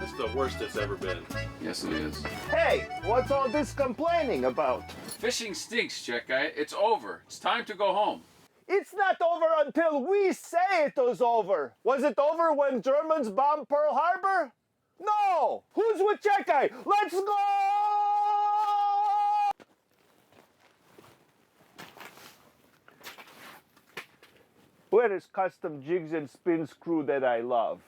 It's the worst it's ever been. Yes, it is. Hey, what's all this complaining about? Fishing stinks, Chekai. It's over. It's time to go home. It's not over until we say it was over. Was it over when Germans bombed Pearl Harbor? No! Who's with Chekai? Let's go! Where is Custom Jigs and Spins crew that I love?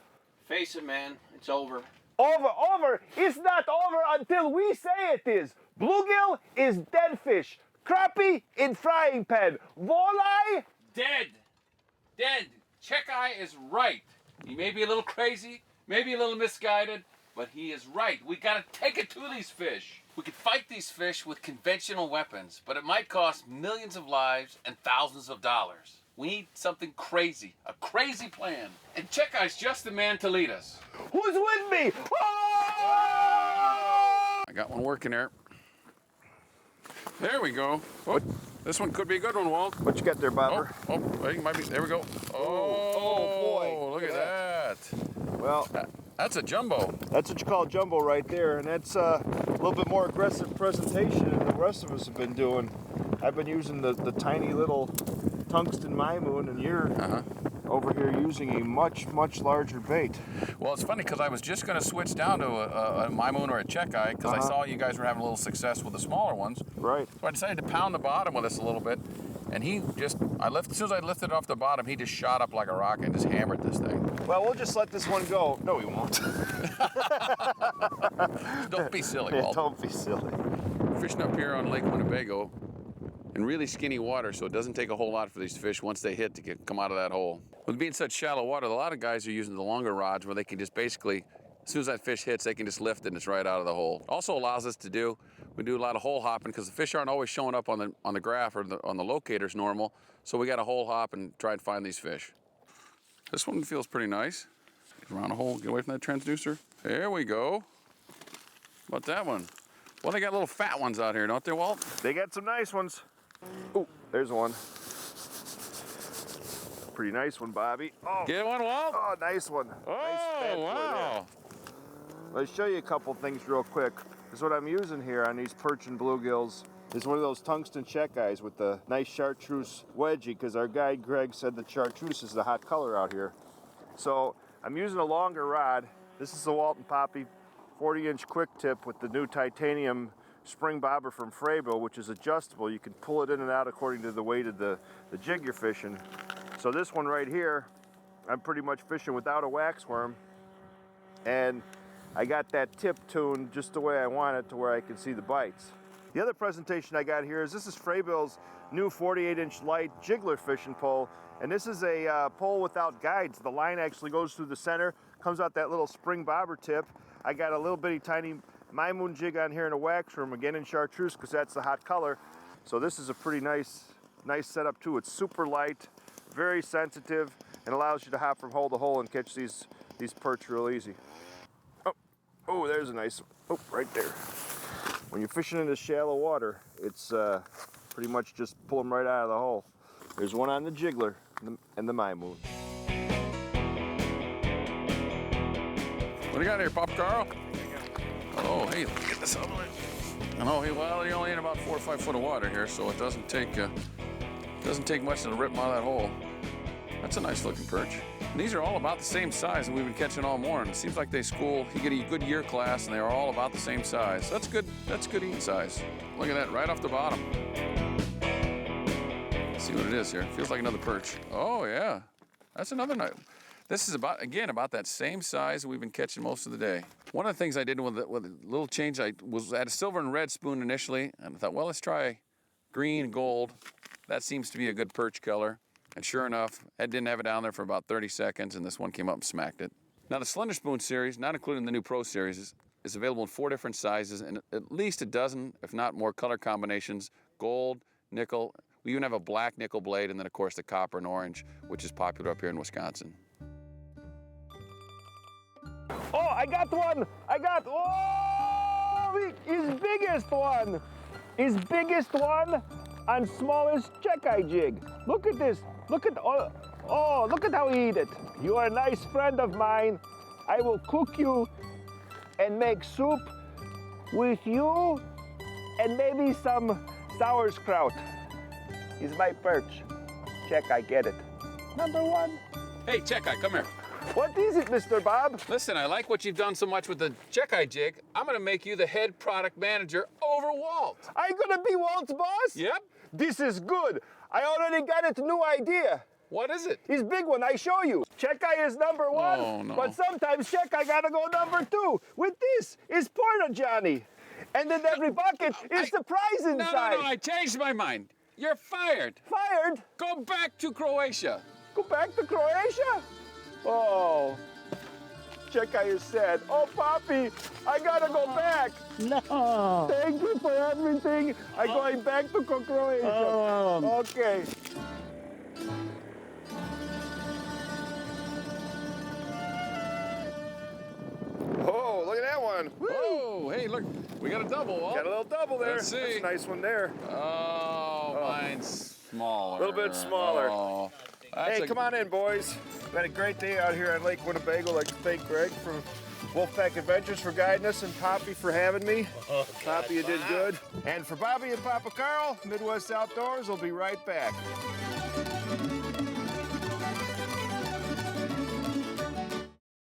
Face it, man. It's over. Over. It's not over until we say it is. Bluegill is dead fish. Crappie in frying pan. Walleye? Dead. Chekai is right. He may be a little crazy, maybe a little misguided, but he is right. We gotta take it to these fish. We could fight these fish with conventional weapons, but it might cost millions of lives and thousands of dollars. We need something crazy, a crazy plan. And Chekai's just the man to lead us. Who's with me? Oh! I got one working there. There we go. Oh, this one could be a good one, Walt. What you got there, Bobber? Oh, wait, might be. There we go. Oh, boy. Look at that. Well, That's a jumbo. that's what you call jumbo right there, and that's a little bit more aggressive presentation than the rest of us have been doing. I've been using the tiny little tungsten Moon, and you're over here using a much larger bait. Well, it's funny because I was just going to switch down to a Moon or a Chekai because I saw you guys were having a little success with the smaller ones. Right. So I decided to pound the bottom with this a little bit, and he just, as soon as I lifted it off the bottom, he just shot up like a rocket and just hammered this thing. Well, we'll just let this one go. No, we won't. Don't be silly, Yeah, Walt. don't be silly. Fishing up here on Lake Winnebago in really skinny water, so it doesn't take a whole lot for these fish once they hit to come out of that hole. With being such shallow water, a lot of guys are using the longer rods where they can just basically, as soon as that fish hits, they can just lift it and it's right out of the hole. Also allows us to do, we do a lot of hole hopping because the fish aren't always showing up on the graph or on the locators normal, so we got to hole hop and try and find these fish. This one feels pretty nice. Get around a hole, get away from that transducer. There we go. How about that one? Well, they got little fat ones out here, don't they, Walt? They got some nice ones. Oh, there's one. Pretty nice one, Bobby. Oh, Get one, Walt? oh, nice one. Oh, Nice fat wow. one. Let's show you a couple things real quick. This is what I'm using here on these perch and bluegills. It's one of those tungsten Chekais with the nice chartreuse wedgie, because our guide Greg said that chartreuse is the hot color out here. So I'm using a longer rod. This is the Walton Poppy 40-inch quick tip with the new titanium spring bobber from Frabill, which is adjustable. You can pull it in and out according to the weight of the jig you're fishing. So this one right here, I'm pretty much fishing without a wax worm, and I got that tip tuned just the way I want it to where I can see the bites. The other presentation I got here is this is Frabill's new 48-inch light jiggler fishing pole, and this is a pole without guides. The line actually goes through the center, comes out that little spring bobber tip. I got a little bitty tiny Moon jig on here in a wax room, again in chartreuse because that's the hot color. So this is a pretty nice setup too. It's super light, very sensitive, and allows you to hop from hole to hole and catch these perch real easy. Oh, there's a nice one. Oh, right there. When you're fishing in this shallow water, it's pretty much just pull them right out of the hole. There's one on the jiggler and the Moon. What do you got here, Pop Carl? Oh, hey, get this other one. Oh, hey, well, you're only in about 4 or 5 foot of water here, so it doesn't take much to rip them out of that hole. That's a nice looking perch. And these are all about the same size that we've been catching all morning. It seems like they school, you get a good year class, and they are all about the same size. That's good eating size. Look at that, right off the bottom. Let's see what it is here. Feels like another perch. Oh, yeah. That's another nice. This is about that same size we've been catching most of the day. One of the things I did with a little change, I was at a silver and red spoon initially, and I thought, well, let's try green and gold. That seems to be a good perch color. And sure enough, I didn't have it down there for about 30 seconds, and this one came up and smacked it. Now, the Slender Spoon series, not including the new Pro series, is available in 4 different sizes and at least a dozen, if not more, color combinations: gold, nickel. We even have a black nickel blade, and then, of course, the copper and orange, which is popular up here in Wisconsin. Oh, I got one! Oh, his biggest one! His biggest one on smallest Chekai jig. Look at this. Look at look at how he eat it. You are a nice friend of mine. I will cook you and make soup with you and maybe some sauerkraut. Is my perch. Chekai, get it. Number one. Hey, Chekai, come here. What is it, Mr. Bob? Listen, I like what you've done so much with the Chekai jig. I'm gonna make you the head product manager over Walt. Are you gonna be Walt's boss? Yep. This is good. I already got a new idea. What is it? He's big one, I show you. Chekai is number one, Oh, no. but sometimes Chekai gotta go number two. With this is Porta Johnny. And in every bucket is the prize inside. No, I changed my mind. You're fired. Fired? Go back to Croatia. Go back to Croatia? Oh, Chekai is sad. Oh, Papi, I gotta go back. No. Thank you for everything. I'm going back to Croatia. Okay. Oh, look at that one. Woo. Oh, hey, look, we got a double, Walt. Got a little double there. Let's see. That's a nice one there. Oh, mine's smaller. A little bit smaller. Oh, Hey, come on in, boys. We had a great day out here on Lake Winnebago. I'd like to thank Greg from Wolfpack Adventures for guiding us and Poppy for having me. Poppy, you did good. And for Bobby and Papa Carl, Midwest Outdoors will be right back.